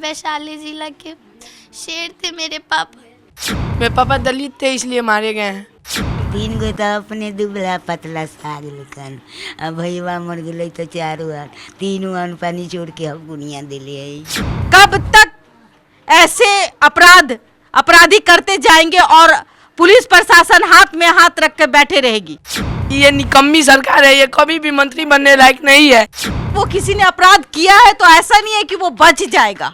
वैशाली जिला के शेर थे मेरे पापा। मेरे पापा दलित थे इसलिए मारे गए हैं। 3 गो तो अपने दुबला पतला साग लेकन अब भैया मर गए तो 4 आन 3 आन पानी छोड़ के हम गुनिया दिले। कब तक ऐसे अपराधी करते जाएंगे और पुलिस प्रशासन हाथ में हाथ रख के बैठे रहेगी? ये निकम्मी सरकार है, ये कभी भी मंत्री बनने लायक नहीं है। वो किसी ने अपराध किया है तो ऐसा नहीं है कि वो बच जाएगा।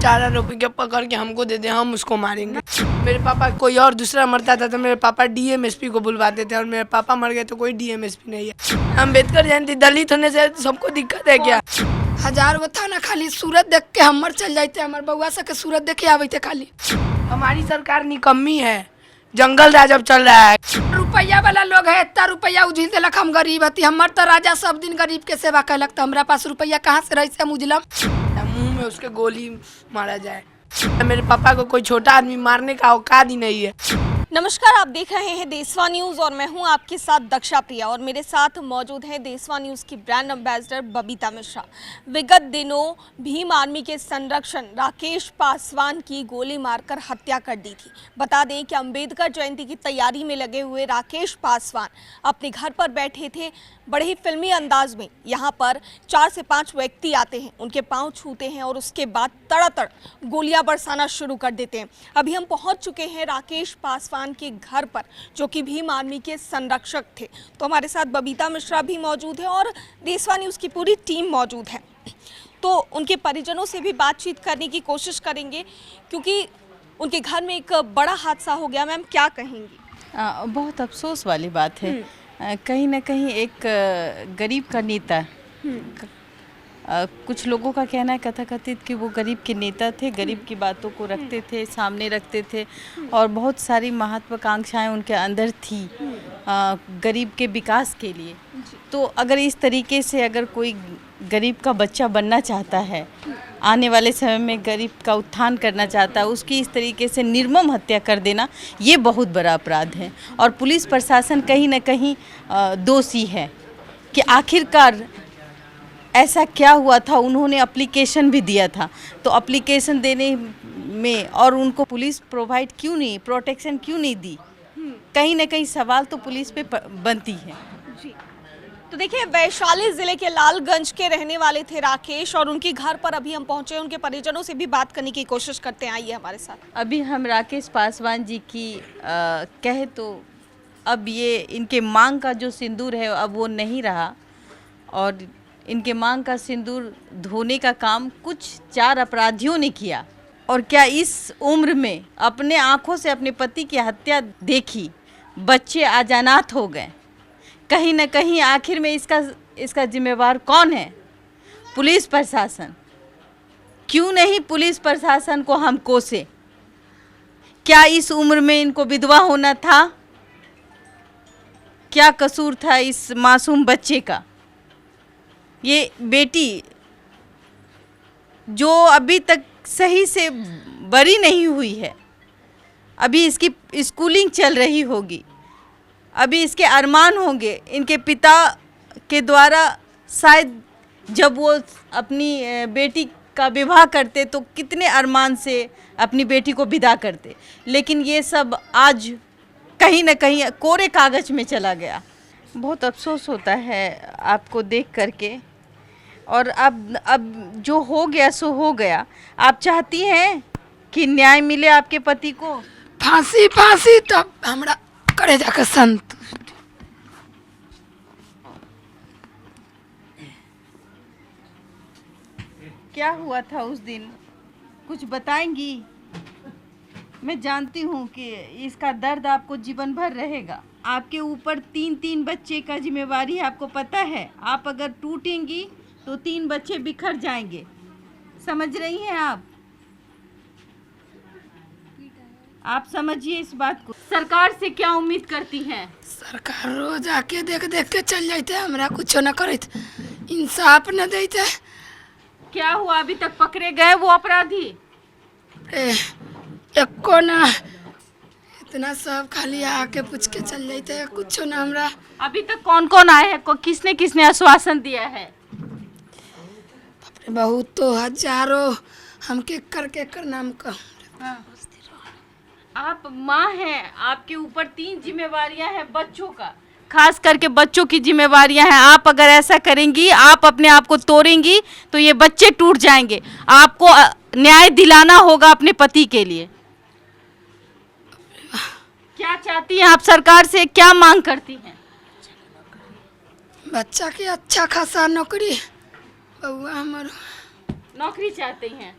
4 रुपये पकड़ के हमको दे दे, हम उसको मारेंगे। मेरे पापा कोई और दूसरा मरता था तो मेरे पापा डीएमएसपी को बुलवाते थे, और मेरे पापा मर गए तो कोई डीएमएसपी नहीं है। अम्बेडकर जयंती दलित होने से सबको दिक्कत है क्या? 1000 गो था ना, खाली सूरत देख के हमर चल जाते, हमारे बउआ सबके सूरत देखे आवे थे खाली। हमारी सरकार निकम्मी है, जंगल राज अब चल रहा है। रुपया वाला लोग है, इतना रुपया उझिल देलक, हम गरीब हती। हमर तो राजा सब दिन गरीब के सेवा कैलक, तो हमरा पास रुपया कहाँ से रही से हम उजलम? मुंह में उसके गोली मारा जाए। मेरे पापा को कोई छोटा आदमी मारने का औकात ही नहीं है। नमस्कार, आप देख रहे हैं देशवा न्यूज और मैं हूं आपके साथ दक्षा प्रिया, और मेरे साथ मौजूद है देशवा न्यूज की ब्रांड एम्बेसडर बबीता मिश्रा। विगत दिनों भीम आर्मी के संरक्षण राकेश पासवान की गोली मारकर हत्या कर दी थी। बता दें कि अंबेडकर जयंती की तैयारी में लगे हुए राकेश पासवान अपने घर पर बैठे थे। बड़े ही फिल्मी अंदाज में यहाँ पर 4 से 5 व्यक्ति आते हैं, उनके पांव छूते हैं और उसके बाद तड़ातड़ गोलियां बरसाना शुरू कर देते हैं। अभी हम पहुंच चुके हैं राकेश पासवान के घर पर, जो कि भीम आर्मी के संरक्षक थे। तो हमारे साथ बबीता मिश्रा भी मौजूद है और देशवा न्यूज की पूरी टीम मौजूद है। तो उनके परिजनों से भी बातचीत करने की कोशिश करेंगे, क्योंकि उनके घर में एक बड़ा हादसा हो गया। मैम, क्या कहेंगी? बहुत अफसोस वाली बात है। कहीं ना कहीं एक गरीब का नेता, कुछ लोगों का कहना है कथाकथित कि वो गरीब के नेता थे, गरीब की बातों को रखते थे, सामने रखते थे, और बहुत सारी महत्वाकांक्षाएं उनके अंदर थी गरीब के विकास के लिए। तो अगर इस तरीके से अगर कोई गरीब का बच्चा बनना चाहता है, आने वाले समय में गरीब का उत्थान करना चाहता है, उसकी इस तरीके से निर्मम हत्या कर देना ये बहुत बड़ा अपराध है। और पुलिस प्रशासन कहीं ना कहीं दोषी है कि आखिरकार ऐसा क्या हुआ था। उन्होंने एप्लीकेशन भी दिया था, तो एप्लीकेशन देने में और उनको पुलिस प्रोवाइड क्यों नहीं, प्रोटेक्शन क्यों नहीं दी? कहीं ना कहीं सवाल तो पुलिस पे बनती है। जी, तो देखिए, वैशाली जिले के लालगंज के रहने वाले थे राकेश, और उनके घर पर अभी हम पहुंचे, उनके परिजनों से भी बात करने की कोशिश करते हैं। आइए हमारे साथ। अभी हम राकेश पासवान जी की कहे तो अब ये इनके मांग का जो सिंदूर है अब वो नहीं रहा, और इनके मांग का सिंदूर धोने का काम कुछ 4 अपराधियों ने किया। और क्या इस उम्र में अपने आंखों से अपने पति की हत्या देखी, बच्चे आजानात हो गए। कहीं ना कहीं आखिर में इसका जिम्मेवार कौन है? पुलिस प्रशासन। क्यों नहीं पुलिस प्रशासन को हम कोसे? क्या इस उम्र में इनको विधवा होना था? क्या कसूर था इस मासूम बच्चे का? ये बेटी जो अभी तक सही से बरी नहीं हुई है, अभी इसकी स्कूलिंग चल रही होगी, अभी इसके अरमान होंगे इनके पिता के द्वारा। शायद जब वो अपनी बेटी का विवाह करते तो कितने अरमान से अपनी बेटी को विदा करते, लेकिन ये सब आज कहीं ना कहीं कोरे कागज में चला गया। बहुत अफसोस होता है आपको देख करके, और अब जो हो गया सो हो गया। आप चाहती हैं कि न्याय मिले आपके पति को? फांसी तब हमरा करे जाकर संत। क्या हुआ था उस दिन, कुछ बताएंगी? मैं जानती हूँ कि इसका दर्द आपको जीवन भर रहेगा। आपके ऊपर 3 बच्चे का जिम्मेवारी है, आपको पता है। आप अगर टूटेंगी तो 3 बच्चे बिखर जाएंगे। समझ रही हैं आप? आप समझिए इस बात को। सरकार से क्या उम्मीद करती हैं? सरकार रोज आके देख के चल जाते, हमरा कुछ न करते, इंसाफ न देते। क्या हुआ, अभी तक पकड़े गए वो अपराधी? एको ना, इतना सब खाली आके पूछ के चल जाते, कुछ ना हमरा। अभी तक कौन कौन आए हैं, किसने आश्वासन दिया है? बहुत तो हजारों हम के कर नाम का आप माँ हैं, आपके ऊपर 3 जिम्मेवारियां हैं बच्चों का, खास करके बच्चों की जिम्मेवारियां हैं। आप अगर ऐसा करेंगी, आप अपने आप को तोड़ेंगी तो ये बच्चे टूट जाएंगे। आपको न्याय दिलाना होगा अपने पति के लिए। क्या चाहती हैं आप सरकार से, क्या मांग करती हैं? बच्चा की अच्छा खासा नौकरी, बउआ हमार नौकरी चाहते हैं।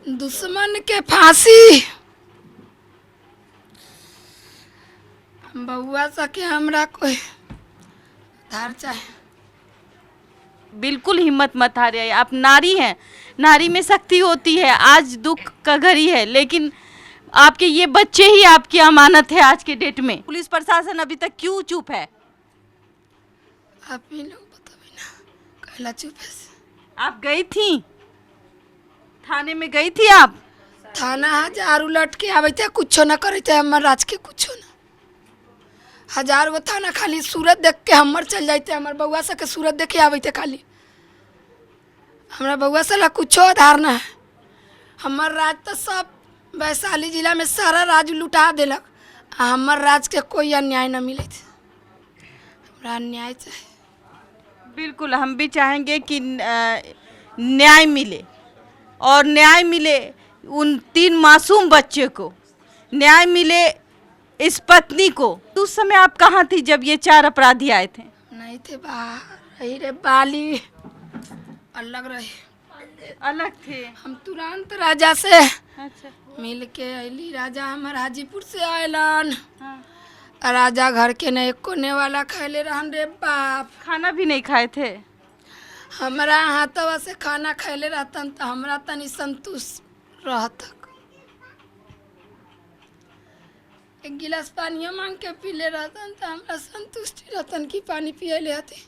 दुश्मन के फांसी, बउआ सके हमरा कोई धार चाहे। बिल्कुल हिम्मत मत हारिए, आप नारी हैं, नारी में शक्ति होती है। आज दुख का घड़ी है, लेकिन आपके ये बच्चे ही आपकी अमानत है आज के डेट में। पुलिस प्रशासन अभी तक क्यों चुप है? आप ही लोग बतावे ना, कहला चुप है। आप गई थी थाने में, गई थी आप? थाना हजार उलट के आवे थे, कुछो न करे थे हमर राज के, कुछो न। हजार वो थाना खाली सूरत देख के हमर चल जाते, हमर बउआ से के सूरत देखे आवे थे खाली। हमरा बउआ से ला कुछो आधार न है। हमर राज तो सब वैशाली जिला में सारा राज लुटा देलक, आ हमर राज के कोई अन्याय न मिले थे। हमरा अन्याय चाहिए। बिल्कुल, हम भी चाहेंगे कि न्याय मिले, और न्याय मिले उन 3 मासूम बच्चे को, न्याय मिले इस पत्नी को। उस समय आप कहाँ थी जब ये 4 अपराधी आए थे? नहीं थे, बाहर रही रे, बाली अलग रही, अलग थे। हम तुरंत राजा से अच्छा। मिल के अली। राजा हमार हाजीपुर से आयलन, हाँ। राजा घर के नहीं कोने वाला खैले रहन रे बाप। खाना भी नहीं खाए थे? हमारा हाथवा से खाना खैले रहतन तो हमरा तनी संतुष्ट रहतक। एक गिलास पानी मांग के पीले रहतन तो हमरा संतुष्टि रहतन कि पानी पिए ले हती।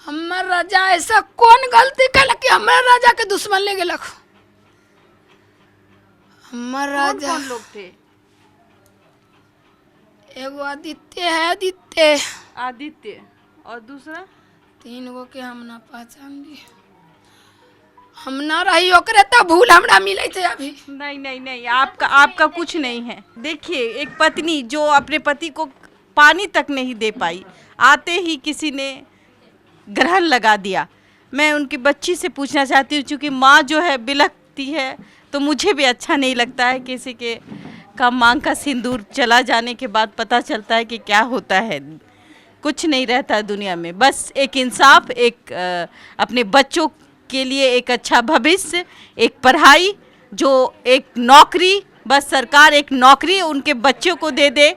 हमार राजा ऐसा कौन गलती कल कि हमारा राजा के दुश्मन ले गेलक? हमार राजा कौन लोग थे? एगो आदित्य है, आदित्य आदित्य, और दूसरा? 3 गो के हम ना पहचान ली। हम ना रही ओकरे तो भूल हमरा मिले थे अभी। नहीं नहीं नहीं, आपका कुछ नहीं है। देखिए, एक पत्नी जो अपने पति को पानी तक नहीं दे पाई, आते ही किसी ने ग्रहण लगा दिया। मैं उनकी बच्ची से पूछना चाहती हूँ, क्योंकि माँ जो है बिलखती है, तो मुझे भी अच्छा नहीं लगता है किसी के का मांग का सिंदूर चला जाने के बाद पता चलता है कि क्या होता है। कुछ नहीं रहता दुनिया में, बस एक इंसाफ, एक अपने बच्चों के लिए एक अच्छा भविष्य, एक पढ़ाई, जो एक नौकरी, बस सरकार एक नौकरी उनके बच्चों को दे दे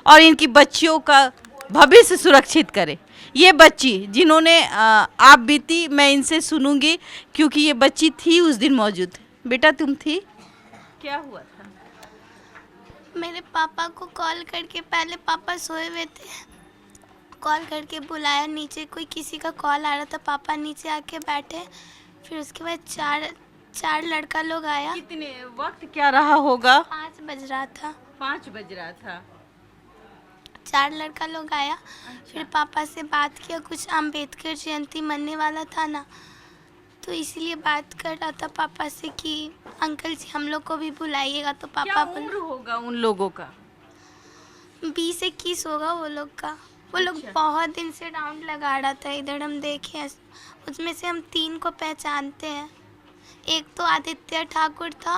और इनकी बच्चियों का भविष्य सुरक्षित करे। ये बच्ची जिन्होंने आप बीती, मैं इनसे सुनूंगी, क्योंकि ये बच्ची थी उस दिन मौजूद। बेटा तुम थी, क्या हुआ था? मेरे पापा को कॉल करके, पहले पापा सोए हुए थे, कॉल करके बुलाया नीचे, कोई किसी का कॉल आ रहा था, पापा नीचे आके बैठे। फिर उसके बाद चार लड़का लोग आया। कितने वक्त क्या रहा होगा? 5 बज रहा था। 5 बज रहा था। 4 लड़का लोग आया। फिर पापा से बात किया, कुछ अम्बेडकर जयंती मनने वाला था ना, तो इसलिए बात कर रहा था पापा से कि अंकल जी हम लोग को भी बुलाइएगा। तो पापा क्या उम्र होगा उन लोगों का? 20-21 होगा वो लोग का। वो लोग बहुत दिन से राउंड लगा रहा था इधर, हम देखे, उसमें से हम 3 को पहचानते हैं। एक तो आदित्य ठाकुर था,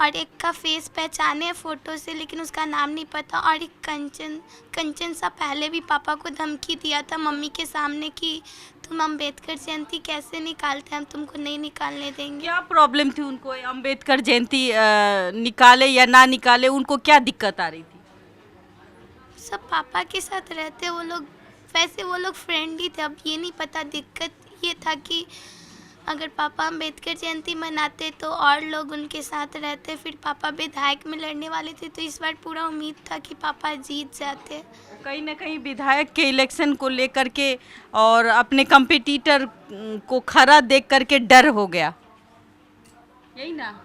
और एक का फेस पहचाने फ़ोटो से, लेकिन उसका नाम नहीं पता। और एक कंचन सा पहले भी पापा को धमकी दिया था मम्मी के सामने कि तुम अम्बेडकर जयंती कैसे निकालते, हम तुमको नहीं निकालने देंगे। क्या प्रॉब्लम थी उनको? अम्बेडकर जयंती निकाले या ना निकाले, उनको क्या दिक्कत आ रही थी? सब पापा के साथ रहते वो लोग, वैसे वो लोग फ्रेंडली थे। अब ये नहीं पता, दिक्कत ये था कि अगर पापा अम्बेडकर जयंती मनाते तो और लोग उनके साथ रहते। फिर पापा विधायक में लड़ने वाले थे, तो इस बार पूरा उम्मीद था कि पापा जीत जाते। कहीं ना कहीं विधायक के इलेक्शन को लेकर के और अपने कंपटीटर को खरा देख करके डर हो गया, यही ना?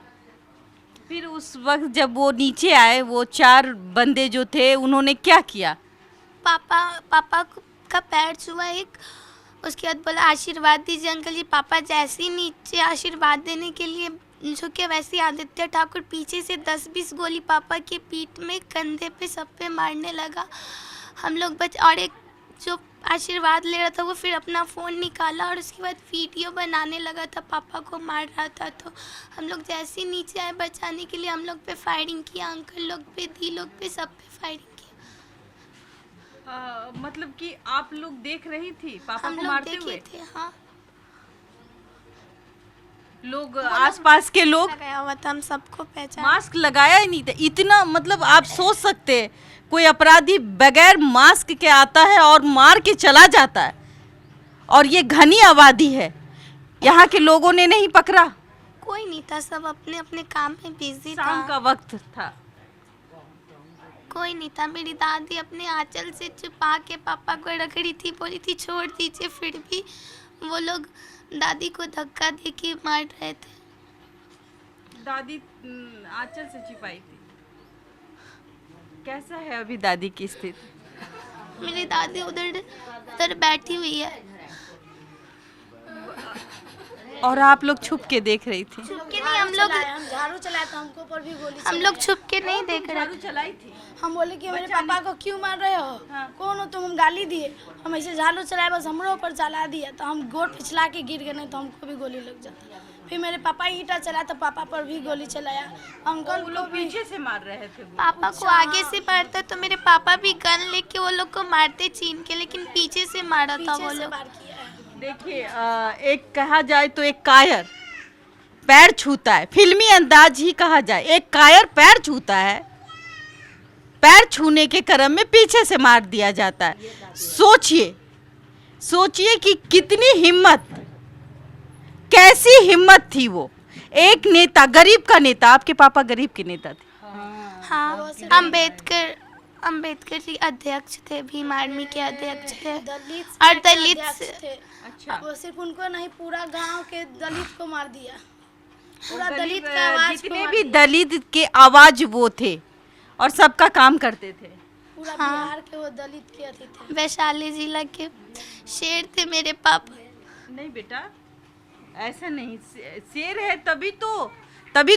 फिर उस वक्त जब वो नीचे आए, वो 4 बंदे जो थे, उन्होंने क्या किया? पापा का पैर छुआ एक, उसके बाद बोला आशीर्वाद दीजिए अंकल जी। पापा जैसे ही नीचे आशीर्वाद देने के लिए झुके, वैसे ही आदित्य ठाकुर पीछे से 10-20 गोली पापा के पीठ में, कंधे पे, सब पे मारने लगा। हम लोग और एक जो आशीर्वाद ले रहा था वो फिर अपना फ़ोन निकाला और उसके बाद वीडियो बनाने लगा था, पापा को मार रहा था। तो हम लोग जैसे ही नीचे आए बचाने के लिए, हम लोग पे फायरिंग किया, अंकल लोग पे, दी लोग पे, सब पे फायरिंग किया। मतलब कि आप लोग देख रही थी पापा हम को लोग मारते देखे हुए? थे। हाँ, लोग आसपास के लोग गया हुआ था, हम सबको पहचान। मास्क लगाया ही नहीं था। इतना मतलब आप सोच सकते हैं कोई अपराधी बगैर मास्क के आता है और मार के चला जाता है, और ये घनी आबादी है, यहाँ के लोगों ने नहीं पकड़ा? कोई नहीं था, सब अपने अपने काम में बिजी था। शाम का वक्त था। कोई नहीं था। मेरी दादी अपने आंचल से छुपा के पापा को रख रही थी, बोली थी छोड़ दीजिए, फिर भी वो लोग दादी को धक्का दे के मार रहे थे। दादी आंचल से छिपाई थी। कैसा है अभी दादी की स्थिति? मेरी दादी उधर बैठी हुई है। और आप लोग छुप के देख रही थी? छुप के नहीं, हम लोग झाड़ू चलाया तो हमको ऊपर भी गोली हम लोग छुप के नहीं देख रहे थे। चलाई थी। हम बोले कि मेरे पापा को क्यों मार रहे हो? कौन हो तुम? हम गाली दिए, हम ऐसे झाड़ू चलाए, बस हमरो ऊपर चला दिया तो हम गोड़ पिछला के गिर गए, नहीं तो हमको भी गोली लग जाती। फिर मेरे पापा ईंटा चला तो पापा पर भी गोली चलाया। अंकल को भी पीछे से मार रहे थे। पापा को आगे से मारता तो मेरे पापा भी गन लेके वो लोग को मारते छीन के, लेकिन पीछे से मारा था वो लोग। मार किया है। देखिए एक कहा जाए तो एक कायर पैर छूता है, फिल्मी अंदाज ही कहा जाए, एक कायर पैर छूता है, पैर छूने के क्रम में पीछे से मार दिया जाता है। सोचिए कि कितनी हिम्मत, कैसी हिम्मत थी वो। एक नेता, गरीब का नेता, आपके पापा गरीब के नेता थे। हाँ, अम्बेडकर जी अध्यक्ष थे, भीम आर्मी के अध्यक्ष थे, और दलित थे। वो सिर्फ उनको नहीं, पूरा गांव के दलित को मार दिया। पूरा दलित का आवाज जितने भी दलित के आवाज वो थे और सबका काम करते थे। पूरा बिहार के वो दलित के अति थे। वैशाली जिला के शेर थे मेरे पापा। नहीं बेटा, ऐसा नहीं। शेर है तभी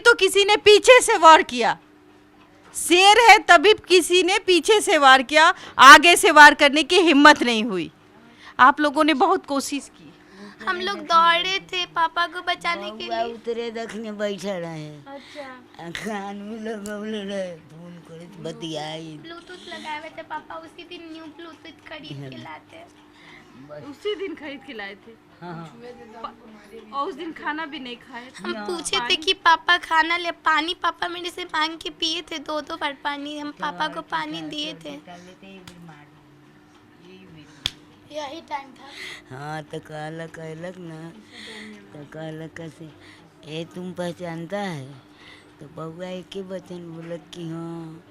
तो किसी ने पीछे से वार किया। शेर है तभी किसी ने पीछे से वार किया, आगे से वार करने की हिम्मत नहीं हुई। आप लोगों ने बहुत कोशिश की। हम लोग दौड़े थे पापा को बचाने के बउआ लिए। उतरे देखने बैठा रहे, अच्छा, कान में लगौले रहे, फोन करे बतियाई। ब्लूटूथ लगाए हुए थे पापा, उसी दिन न्यू ब्लूटूथ खरीद के लाते। उसी दिन खरीद के लाए थे। और उस दिन खाना भी नहीं खाए। हम पूछे थे कि पापा खाना ले, पानी पापा मेरे से मांग के पिए थे, 2 बार पानी हम पापा को पानी दिए थे। यही टाइम था। हाँ तो कहलक ना, तो कहलक कैसे ए तुम पहचानता है? तो बउआ एक ही वचन बोलक कि हाँ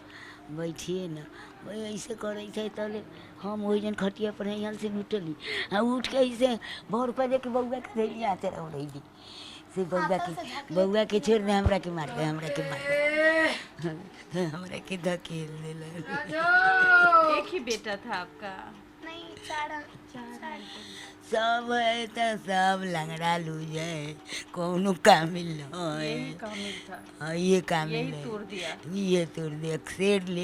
बैठिए ना। वही ऐसे करे थे तले हम वही जन खटिया पर यहाँ से उठली, हाँ उठ के ऐसे भोर पर के बउआ के धैली आते रही से बउआ के छोड़ दे, हमरा के मार दे, हमरा के मार दे, हमरा के धकेल दे। एक ही बेटा था आपका? नहीं, 4 सब है तो सब लंगड़ा लूज है, कोनो कामिल नहीं। यही कामिल था। हाँ ये कामिल यही है, तोड़ दिया। ये तोड़ दिया, शेर ले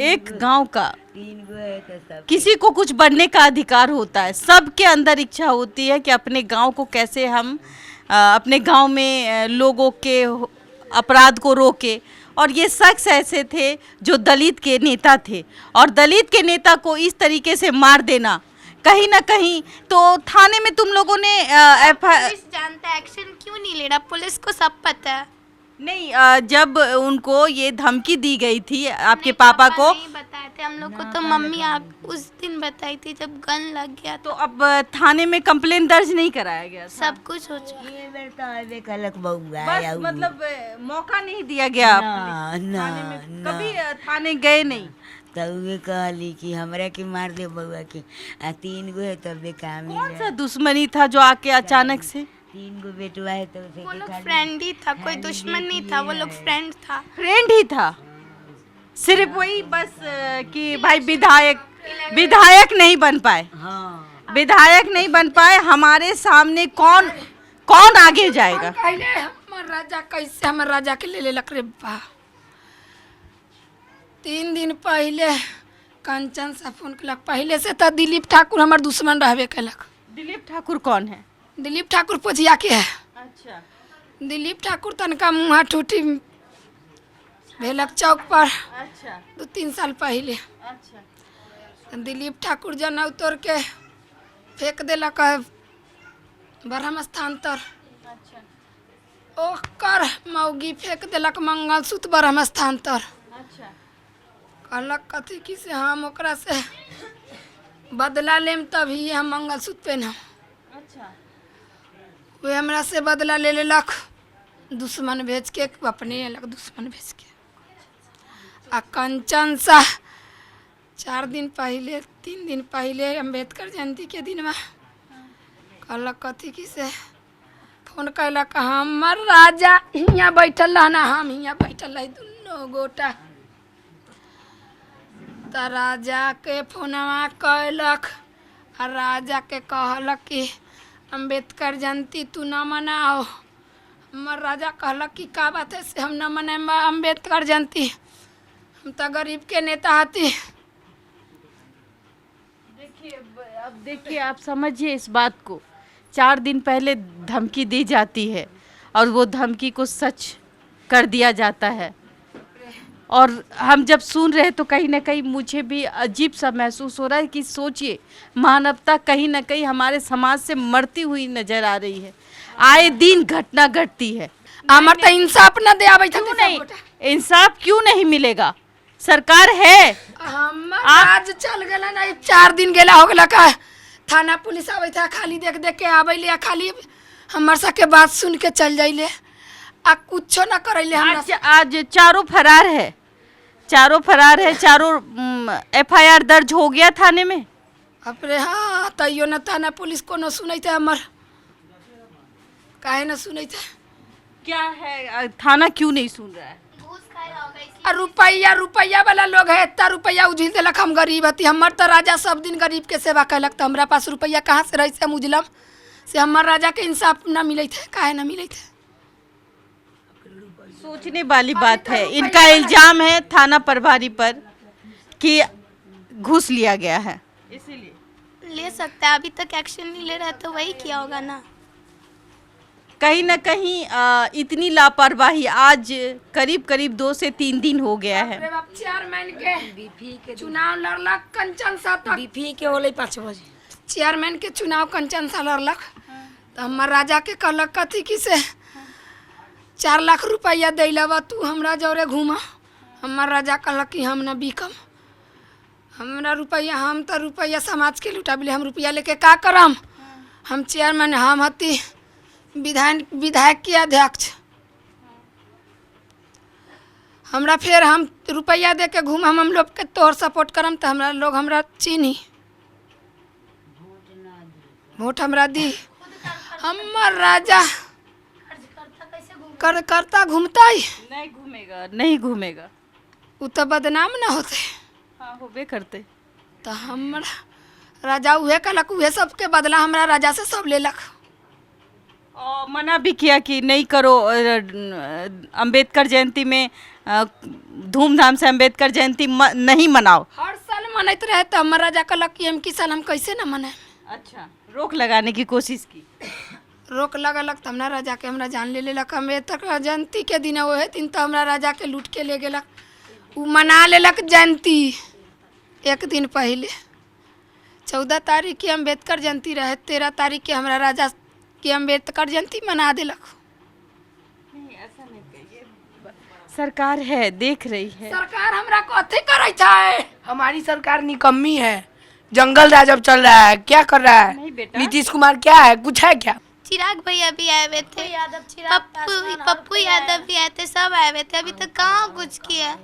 एक गांव का 3 गो है तो सब किसी को कुछ बनने का अधिकार होता है। सबके अंदर इच्छा होती है कि अपने गांव को कैसे हम अपने गांव में लोगों के अपराध को रोके। और ये शख्स ऐसे थे जो दलित के नेता थे, और दलित के नेता को इस तरीके से मार देना, कहीं ना कहीं तो थाने में तुम लोगों ने पुलिस जानता है, एक्शन क्यों नहीं ले रहा? पुलिस को सब पता है। नहीं, जब उनको ये धमकी दी गई थी आपके नहीं, पापा को, नहीं बताए थे हम लोग को, तो मम्मी उस दिन बताई थी जब गन लग गया तो अब थाने में कंप्लेन दर्ज नहीं कराया गया था? सब कुछ हो चुका। ये बेर तो आवे कलक बउआ बस मतलब मौका नहीं दिया गया ना थाने में? ना कभी थाने गए नहीं? तब ये कहली कि हमरा के मार दे बउआ के, 3 गो है तब कामिल कौन है। सा दुश्मनी था जो आके अचानक से? 3 गो बेटवा है तो वो लोग फ्रेंड ही था, कोई दुश्मन नहीं था, वो लोग फ्रेंड था। फ्रेंड ही था। सिर्फ वही बस कि भाई विधायक नहीं बन पाए, हाँ विधायक नहीं बन पाए। हमारे सामने कौन कौन आगे जाएगा? पहले हमर राजा कैसे हमर राजा के ले लेलक रे बा। 3 दिन पहले कंचन सा फोन कलक। पहले से तो दिलीप ठाकुर हमार दुश्मन रहबे कलक। दिलीप ठाकुर कौन है? दिलीप ठाकुर पोजिया के है। अच्छा, दिलीप ठाकुर तनका मुँह ठूठी भेलक चौक पर अच्छा, 2-3 साल पहले। अच्छा, दिलीप ठाकुर जनऊ तोड़ के फेंक देलक ब्रह्म स्थान तर। अच्छा, ओकर मौगी फेंक देलक मंगलसूत्र ब्रह्म स्थान तर। अच्छा, कहलक कथी कि से हम ओकरा से बदला लेम तभी हम मंगलसूत्र पहनम। अच्छा, वे हमरा से बदला ले लेलक दुश्मन भेज के, अपने अलग दुश्मन भेज के। आ कंचन सा 4 दिन पहले 3 दिन पहले अम्बेडकर जयंती के दिन में कहलक कथी कि से फोन कैलक हमर राजा हियाँ बैठल रहना, हम हियाँ बैठल रही दुनू गोटा। तो राजा के फोनवा कैलक आ राजा के कहलक कि अम्बेडकर जयंती तू न मनाओ। हमर राजा कहलक कि का बात है से हम न मनाएम अम्बेडकर जयंती, हम तो गरीब के नेता हती। अब देखिए, आप समझिए इस बात को। 4 दिन पहले धमकी दी जाती है और वो धमकी को सच कर दिया जाता है। और हम जब सुन रहे तो कहीं ना कहीं मुझे भी अजीब सा महसूस हो रहा है कि सोचिए, मानवता कहीं ना कहीं हमारे समाज से मरती हुई नजर आ रही है। आए दिन घटना घटती है। हमर तो इंसाफ न दे आवे क्यों नहीं? इंसाफ क्यों नहीं मिलेगा? सरकार है। हमर आज चल गेला नहीं, 4 दिन गेला हो गेला का थाना पुलिस आवे था, खाली देख देख के आवेले आ खाली हमर सबके बात सुन के चल जाइले आ कुछो न करैले। हमरा आज चारों फरार है, चारों फरार है। चारों FIR दर्ज हो गया थाने में। अपरे हाँ तैयो न थाना पुलिस को न सुनैते हमर, काहे न सुनैते? क्या है, थाना क्यों नहीं सुन रहा है? आ रुपैया वाला लोग है, इतना रुपैया उझिल देलक। हम गरीब हती, हमर तो राजा सब दिन गरीब के सेवा कैलक, तो हमरा पास रुपैया कहाँ से रही से हम उजलम से? हमर राजा के इंसाफ न मिले थे, काहे न मिले थे? सोचने वाली बात है। इनका इल्जाम है थाना प्रभारी पर कि घूस लिया गया है, इसीलिए ले सकता है। अभी तक एक्शन नहीं ले रहा तो वही किया होगा ना। कहीं ना कहीं इतनी लापरवाही आज करीब करीब 2 से 3 दिन हो गया है। चेयरमैन के चुनाव लड़लक कंचन सा तक, बीफी के होले 5 बजे चेयरमैन के चुनाव कंचन सा लड़लक। तो हमर राजा के कहलक कथी कि से 4 लाख रुपया दिलवा तू हमरा जौरे घूमा। हमर राजा कहलक कि हम न बिकम, हमरा रुपया, हम तो रुपया समाज के लुटाबिले, हम रुपया लेके का करम? हम चेयरमैन, हम हती विधायक के अध्यक्ष। हमरा फिर हम रुपया दे के घूम, हम लोग के तोहर सपोर्ट करम तो हमरा लोग हमरा चीनी वोट हमरा दी। हमर राजा करता घूमता ही नहीं घूमेगा, नहीं घूमेगा। उ तो बदनाम न होते। हाँ, होबे करते। तो हमरा राजा उहे कलक, उहे सबके बदला हमरा राजा से सब लेलक। और मना भी किया कि नहीं करो, अंबेडकर जयंती में धूमधाम से अंबेडकर जयंती नहीं मनाओ। हर साल मनैत रहे तो हमर राजा कहलक कि हम की साल हम कैसे न मनाए। अच्छा, रोक लगाने की कोशिश की। रोक लगलक तो हमरा राजा के हमरा जान ले लेलक। अम्बेडकर जयंती के दिन वही दिन तो हमरा राजा के लूट के ले गेलक। उ मना लेलक जयंती 1 दिन पहले। 14 तारीख की अम्बेडकर जयंती रहे, 13 तारीख के हमरा राजा की अम्बेडकर जयंती मना देलक। नहीं, ऐसा नहीं कहिए। सरकार है, देख रही है। सरकार हमरा कथी करे छै? हमारी सरकार निकम्मी है। जंगल राज अब चल रहा है, क्या कर रहा है? नहीं बेटा। नीतीश कुमार क्या है, कुछ है क्या? चिराग भैया भी आए हुए थे, पप्पू यादव भी आए थे, सब आए हुए थे। अभी तक कहाँ कुछ किया?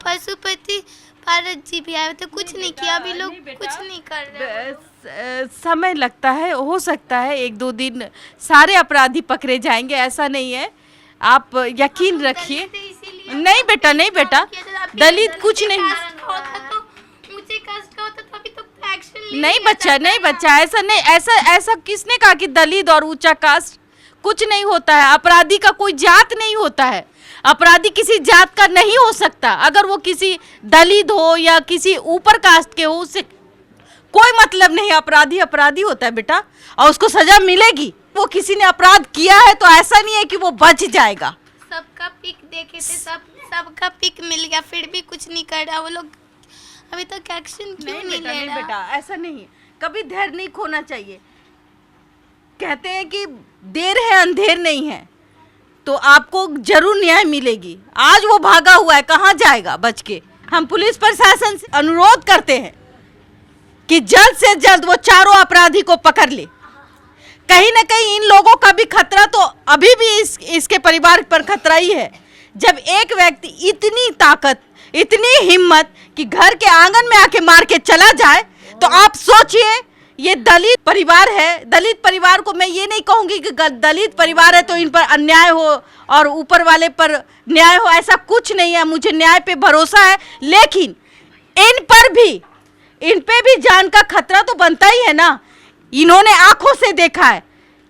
पशुपति पारस जी भी आए हुए थे, कुछ नहीं किया। अभी लोग कुछ नहीं कर रहे। समय लगता है, हो सकता है 1-2 दिन सारे अपराधी पकड़े जाएंगे, ऐसा नहीं है। आप यकीन रखिए। नहीं बेटा, नहीं बेटा, दलित कुछ नहीं। ऊंचे कास्ट का होता तो अभी तो एक्शन नहीं बच्चा, नहीं बच्चा, ऐसा नहीं, ऐसा किसने कहा कि दलित और ऊंचा कास्ट कुछ नहीं होता है। अपराधी का कोई जात नहीं होता है, अपराधी किसी जात का नहीं हो सकता। अगर वो किसी दलित हो या किसी ऊपर कास्ट के हो, उससे कोई मतलब नहीं। अपराधी अपराधी होता है बेटा, और उसको सजा मिलेगी। वो किसी ने अपराध किया है तो ऐसा नहीं है कि वो बच जाएगा। सबका पिक देखे थे, सबका पिक मिल गया, फिर भी कुछ नहीं कर रहा वो लोग। अभी तक एक्शन क्यों नहीं ले रहा? बेटा ऐसा नहीं, कभी धैर्य नहीं खोना चाहिए। कहते हैं कि देर है अंधेर नहीं है, तो आपको जरूर न्याय मिलेगी। आज वो भागा हुआ है, कहाँ जाएगा बच के? हम पुलिस प्रशासन से अनुरोध करते हैं कि जल्द से जल्द वो चारों अपराधी को पकड़ ले। कहीं ना कहीं इन लोगों का भी खतरा तो अभी भी इसके परिवार पर खतरा ही है। जब एक व्यक्ति इतनी ताकत, इतनी हिम्मत कि घर के आंगन में आके मार के चला जाए, तो आप सोचिए ये दलित परिवार है। दलित परिवार को मैं ये नहीं कहूँगी कि दलित परिवार है तो इन पर अन्याय हो और ऊपर वाले पर न्याय हो, ऐसा कुछ नहीं है। मुझे न्याय पे भरोसा है, लेकिन इन पे भी जान का खतरा तो बनता ही है ना। इन्होंने आंखों से देखा है,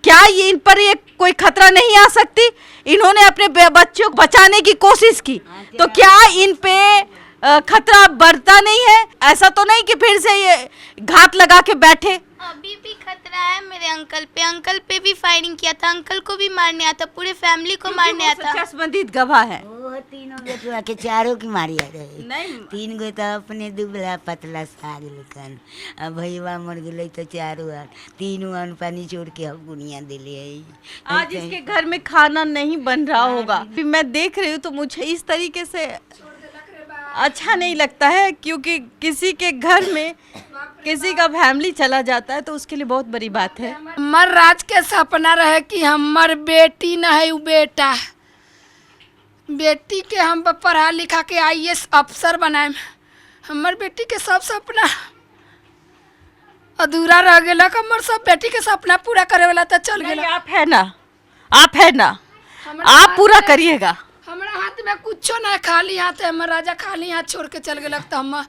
क्या ये इन पर ये कोई खतरा नहीं आ सकती? इन्होंने अपने बच्चों को बचाने की कोशिश की, तो क्या इन पे खतरा बढ़ता नहीं है? ऐसा तो नहीं कि फिर से ये घात लगा के बैठे। अभी भी खतरा है मेरे अंकल पे भी फायरिंग किया था, अंकल को भी मारने आता, पूरे फैमिली को मारने आता। चश्मदीद गवाह है। वो तीनों बेटुआ के चारों की मारी आ रहे। नहीं, 3 गो तो अपने दुबला पतला साग लेकन, अब भैया मर गए तो चारों आन, तीनों अन्न पानी छोड़ के अब गुनिया दिले है। आज इसके घर में खाना नहीं बन रहा होगा। मैं देख रही हूँ तो मुझे इस तरीके से अच्छा नहीं लगता है, क्योंकि किसी के घर में किसी का फैमिली चला जाता है तो उसके लिए बहुत बड़ी बात है। हमार राज के सपना रहे कि हमार बेटी न है उ बेटा, बेटी के हम पढ़ा लिखा के IAS अफसर बनाए। हमार बेटी के सब सपना अधूरा रह गया। हमार सब बेटी के सपना पूरा करे वाला तो चल गया। आप है ना, आप पूरा करिएगा। हमारा हाथ में कुछ ना, खाली हाथ है। हमारा राजा खाली हाथ छोड़ के चल गया। तो हम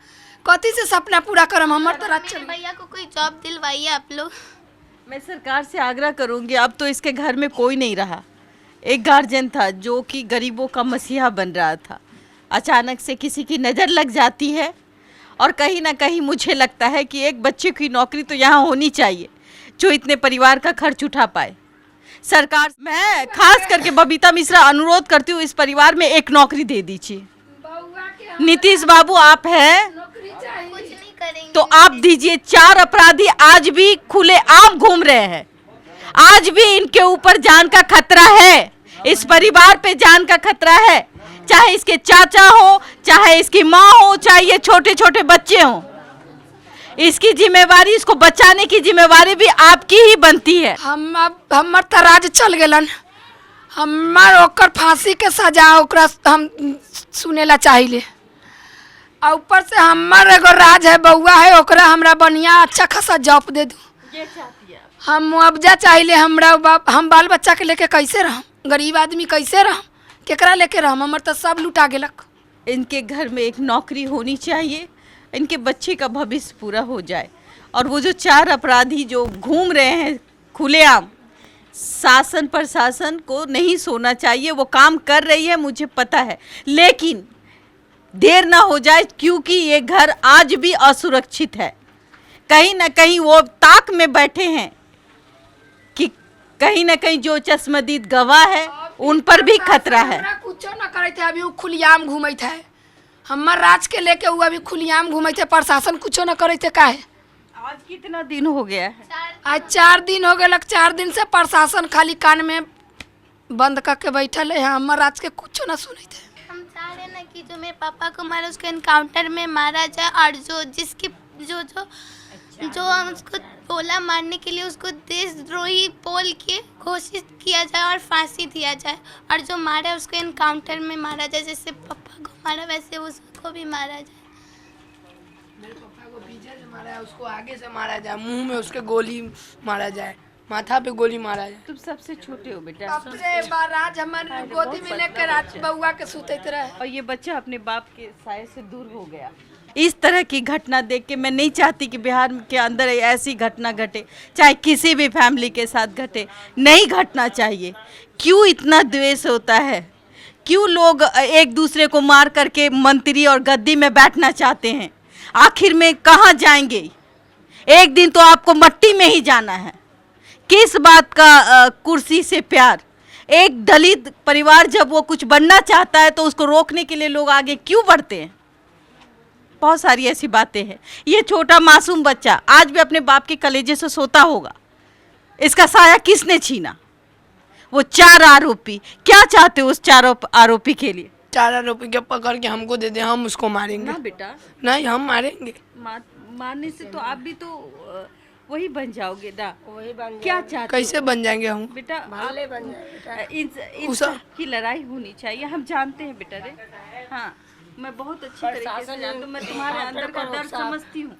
कथी से सपना पूरा करम? हमार तो राज चल। भैया को कोई जॉब दिलवाइए आप लोग। मैं सरकार से आग्रह करूंगी, अब तो इसके घर में कोई नहीं रहा। एक गार्जियन था जो कि गरीबों का मसीहा बन रहा था, अचानक से किसी की नज़र लग जाती है। और कहीं ना कहीं मुझे लगता है कि एक बच्चे की नौकरी तो यहाँ होनी चाहिए जो इतने परिवार का खर्च उठा पाए। सरकार, मैं खास करके बबीता मिश्रा अनुरोध करती हूँ, इस परिवार में एक नौकरी दे दीजिए। नीतीश बाबू आप हैं कुछ नहीं करेंगे तो आप दीजिए। 4 अपराधी आज भी खुले आम घूम रहे हैं, आज भी इनके ऊपर जान का खतरा है, इस परिवार पे जान का खतरा है। चाहे इसके चाचा हो, चाहे इसकी माँ हो, चाहे ये छोटे छोटे बच्चे हों, इसकी जिम्मेवारी, इसको बचाने की जिम्मेवारी भी आपकी ही बनती है। हमार तो राज चल गलन, हमार ओकर फांसी के सजा ओकरा हम सुनेला चाहिए। और ऊपर से हमार एगो राज है, बउआ है, ओकरा हमरा बढ़िया अच्छा खासा जॉब दे दूँ। हम मुआवजा चाहिए हमरा। हम बाल बच्चा के लेके कैसे रहम? गरीब आदमी कैसे रहम? केकरा लेके रहम? हमार तो सब लुटा गेलक। इनके घर में एक नौकरी होनी चाहिए, इनके बच्चे का भविष्य पूरा हो जाए। और वो जो 4 अपराधी जो घूम रहे हैं खुलेआम, शासन प्रशासन को नहीं सोना चाहिए। वो काम कर रही है, मुझे पता है, लेकिन देर ना हो जाए, क्योंकि ये घर आज भी असुरक्षित है। कहीं ना कहीं वो ताक में बैठे हैं कि कहीं ना कहीं जो चश्मदीद गवाह है उन पर भी खतरा है। कुछ ना करे थे, अभी वो खुलियाम घूमे थे। हमार राज के लेके वो अभी खुलियाम घूमे थे, प्रशासन कुछ ना करे थे। काहे? आज कितना दिन हो गया है? आज 4 दिन हो गए। 4 दिन से प्रशासन खाली कान में बंद करके बैठल है। हमार राज के कुछ ना सुने थे। हम चाह रहे ना कि जो मेरे पापा को मारा उसको एनकाउंटर में मारा जाए, और जो हम उसको बोला मारने के लिए उसको देशद्रोही बोल के घोषित किया जाए और फांसी दिया जाए, और जो मारा उसको एनकाउंटर में मारा जाए। जैसे पापा को मारा वैसे उसको भी मारा जाए। मेरे पापा को पीछे से मारा है, उसको आगे से मारा जाए, मुंह में उसके गोली मारा जाए। माथा पे गोली मारा जाए। तुम सबसे छोटे हो बेटा, बाप रे बार आज हमारे गोदी में लेकर रात बउआ के सुतैत रहे। और ये बच्चा अपने बाप के साय से दूर हो गया। इस तरह की घटना देख के मैं नहीं चाहती कि बिहार के अंदर ऐसी घटना घटे, चाहे किसी भी फैमिली के साथ घटे, नहीं घटना चाहिए। क्यों इतना द्वेष होता है? क्यों लोग एक दूसरे को मार करके मंत्री और गद्दी में बैठना चाहते हैं? आखिर में कहाँ जाएंगे? एक दिन तो आपको मट्टी में ही जाना है। किस बात का कुर्सी से प्यार? एक दलित परिवार जब वो कुछ बनना चाहता है तो उसको रोकने के लिए लोग आगे क्यों बढ़ते हैं? बहुत सारी ऐसी बातें हैं। ये छोटा मासूम बच्चा आज भी अपने बाप के कलेजे से सोता होगा। इसका साया किसने छीना? वो 4 आरोपी। क्या चाहते हो उस 4 आरोपी के लिए? 4 आरोपी के पकड़ के हमको दे दे, हम उसको मारेंगे। ना बेटा, नहीं, हम मारेंगे। मारने से तो आप भी तो वही बन जाओगे ना। क्या चाहते कैसे बन जाएंगे हम? बेटा? की लड़ाई होनी चाहिए, हम जानते हैं बेटा रे। हाँ, मैं बहुत अच्छी तरीके से जानती हूँ, मैं तुम्हारे अंदर का डर समझती हूँ।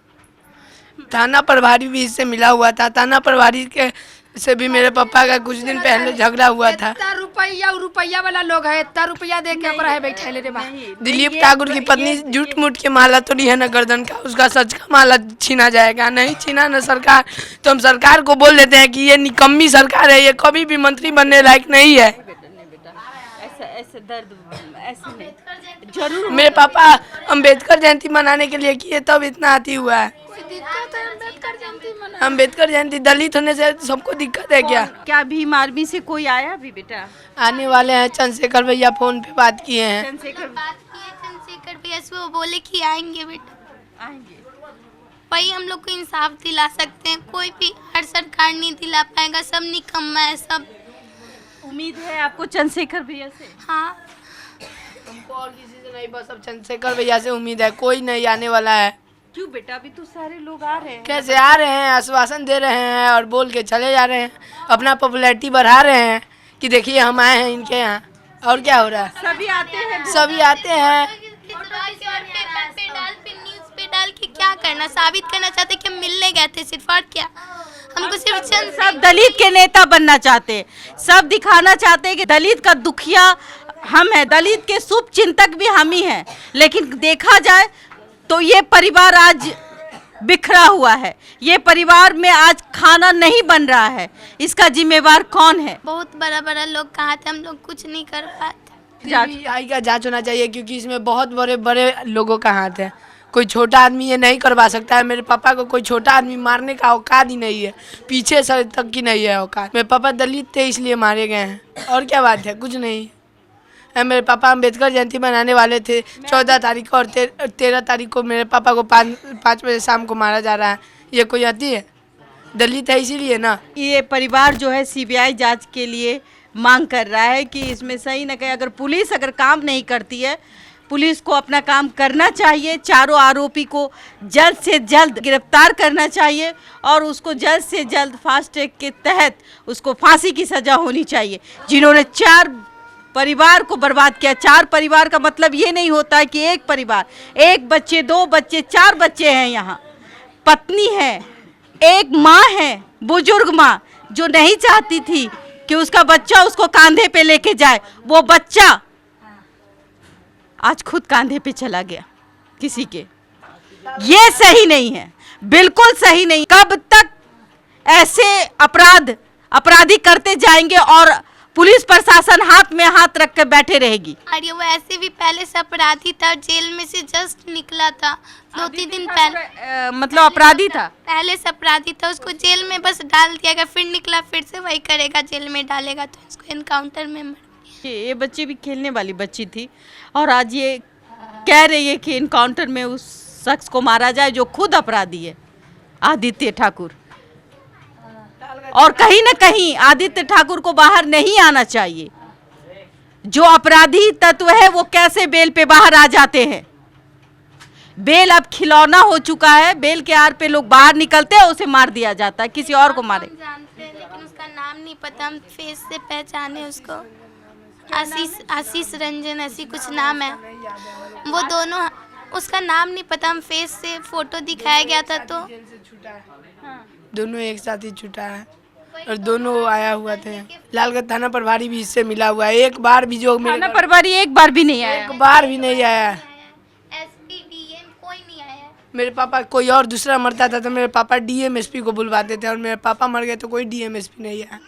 थाना प्रभारी भी इससे मिला हुआ था। थाना प्रभारी के से भी मेरे पापा का कुछ दिन पहले झगड़ा हुआ था। इतना रुपया वाला लोग है, इतना रुपया दे के ओकरा है बैठे ले रे बा। दिलीप ठाकुर की पत्नी झूठ मूठ के माला तोड़ी है ना गर्दन का, उसका सच का माला छीना जाएगा? नहीं छीना ना सरकार। तो हम सरकार को बोल देते हैं कि ये निकम्मी सरकार है, ये कभी भी मंत्री बनने लायक नहीं है। ऐसे दर्द ऐसे नहीं जरूर। मेरे पापा अम्बेडकर जयंती मनाने के लिए किए तब इतना आती हुआ है। अम्बेडकर जयंती दलित होने से सबको दिक्कत है क्या? क्या भीम आर्मी से कोई आया भी बेटा? आने वाले हैं, चंद्रशेखर भैया फोन पे बात किए हैं। चंद्रशेखर भैया से वो बोले कि आएंगे बेटा, आएंगे। वही हम लोग को इंसाफ दिला सकते हैं। कोई भी हर सरकार नहीं दिला पाएगा, सब निकम्मा है सब। उम्मीद है आपको चंद्रशेखर भैया से? हाँ, हमको और किसी से नहीं, बस अब चंद्रशेखर भैया से उम्मीद है। कोई नहीं आने वाला है। क्यों बेटा? अभी तो सारे लोग आ रहे हैं। कैसे आ रहे हैं? आश्वासन दे रहे हैं और बोल के चले जा रहे हैं। अपना पॉपुलैरिटी बढ़ा रहे हैं कि देखिए हम आए हैं इनके यहाँ। और क्या हो रहा है? सभी आते हैं, सभी आते हैं। पेपर पे डाल के न्यूज़ पे डाल के क्या करना? साबित करना चाहते कि हम मिलने गए थे सिर्फ, और क्या? हमको सिर्फ सब दलित के नेता बनना चाहते हैं, सब दिखाना चाहते हैं कि दलित का दुखिया हम है, दलित के शुभ चिंतक भी हम ही हैं। लेकिन देखा जाए तो ये परिवार आज बिखरा हुआ है। ये परिवार में आज खाना नहीं बन रहा है। इसका जिम्मेवार कौन है? बहुत बड़ा बड़ा लोग कहा थे, हम लोग कुछ नहीं कर पाते। सीबीआई का जांच होना चाहिए क्योंकि इसमें बहुत बड़े बड़े लोगों का हाथ है। कोई छोटा आदमी ये नहीं करवा सकता है। मेरे पापा को कोई छोटा आदमी मारने का औकात ही नहीं है, पीछे सर तक की नहीं है औकात। मेरे पापा दलित थे इसलिए मारे गए हैं, और क्या बात है? कुछ नहीं। मेरे पापा अम्बेडकर जयंती मनाने वाले थे 14 तारीख को, और 13 तारीख को मेरे पापा को 5 बजे शाम को मारा जा रहा है। ये कोई अति है? दलित है इसीलिए ना। ये परिवार जो है सीबीआई जांच के लिए मांग कर रहा है कि इसमें सही न कहे, अगर पुलिस अगर काम नहीं करती है, पुलिस को अपना काम करना चाहिए। 4 आरोपी को जल्द से जल्द गिरफ्तार करना चाहिए और उसको जल्द से जल्द फास्ट ट्रैक के तहत उसको फांसी की सज़ा होनी चाहिए। जिन्होंने 4 परिवार को बर्बाद किया। 4 परिवार का मतलब ये नहीं होता है कि एक परिवार, 1 बच्चे, 2 बच्चे, 4 बच्चे हैं यहाँ, पत्नी है, एक माँ है, बुजुर्ग माँ जो नहीं चाहती थी कि उसका बच्चा उसको कांधे पे लेके जाए। वो बच्चा आज खुद कांधे पे चला गया किसी के। ये सही नहीं है, बिल्कुल सही नहीं। कब तक ऐसे अपराधी करते जाएंगे और पुलिस प्रशासन हाथ में हाथ रख के बैठे रहेगी? और ये वो ऐसे भी पहले से अपराधी था, जेल में से जस्ट निकला था 2-3 दिन पहले। मतलब अपराधी था, पहले से अपराधी था, उसको जेल में बस डाल दिया गया, फिर निकला, फिर से वही करेगा, जेल में डालेगा तो इसको एनकाउंटर में मर। ये बच्चे भी खेलने वाली बच्ची थी और आज ये कह रही है कि एनकाउंटर में उस शख्स को मारा जाए जो खुद अपराधी है, आदित्य ठाकुर। और कहीं ना कहीं आदित्य ठाकुर को बाहर नहीं आना चाहिए। जो अपराधी तत्व है वो कैसे बेल पे बाहर आ जाते हैं? बेल अब खिलौना हो चुका है। बेल के आड़ पे लोग बाहर निकलते हैं, उसे मार दिया जाता है, किसी और को मारे। हम जानते हैं लेकिन उसका नाम नहीं पता, हम फेस से पहचाने उसको। आशीष रंजन ऐसी कुछ नाम है। वो दोनों, उसका नाम नहीं पता, हम फेस से फोटो दिखाया गया था तो दोनों एक साथ ही छूटा है। और दोनों आया हुआ थे। लालगंज थाना प्रभारी भी इससे मिला हुआ है, एक बार भी जो मेरे थाना प्रभारी एक बार भी नहीं आया। एक बार भी नहीं आया। एसपी डीएम कोई नहीं आया। मेरे पापा कोई और दूसरा मरता था तो मेरे पापा डीएम एसपी को बुलवाते थे, और मेरे पापा मर गए तो कोई डीएम एसपी नहीं आया।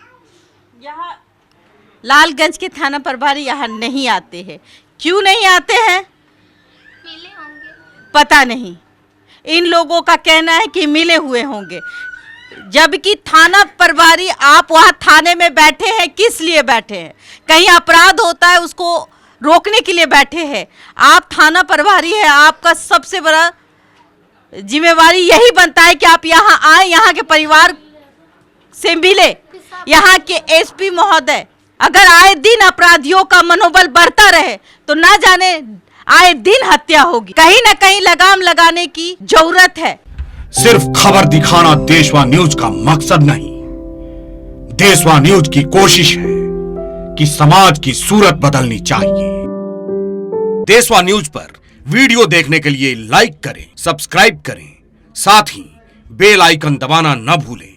यहाँ लालगंज के थाना प्रभारी यहाँ नहीं आते हैं, क्यों नहीं आते हैं मिले होंगे। पता नहीं। इन लोगों का कहना है कि मिले हुए होंगे, जबकि थाना प्रभारी आप वहाँ थाने में बैठे हैं, किस लिए बैठे हैं? कहीं अपराध होता है उसको रोकने के लिए बैठे हैं। आप थाना प्रभारी है, आपका सबसे बड़ा जिम्मेवारी यही बनता है कि आप यहाँ आए, यहाँ के परिवार से मिले। यहाँ के एसपी महोदय अगर आए दिन अपराधियों का मनोबल बढ़ता रहे तो ना जाने आए दिन हत्या होगी। कहीं ना कहीं लगाम लगाने की जरूरत है। सिर्फ खबर दिखाना देशवा न्यूज का मकसद नहीं। देशवा न्यूज की कोशिश है कि समाज की सूरत बदलनी चाहिए। देशवा न्यूज पर वीडियो देखने के लिए लाइक करें, सब्सक्राइब करें, साथ ही बेल आइकन दबाना न भूलें।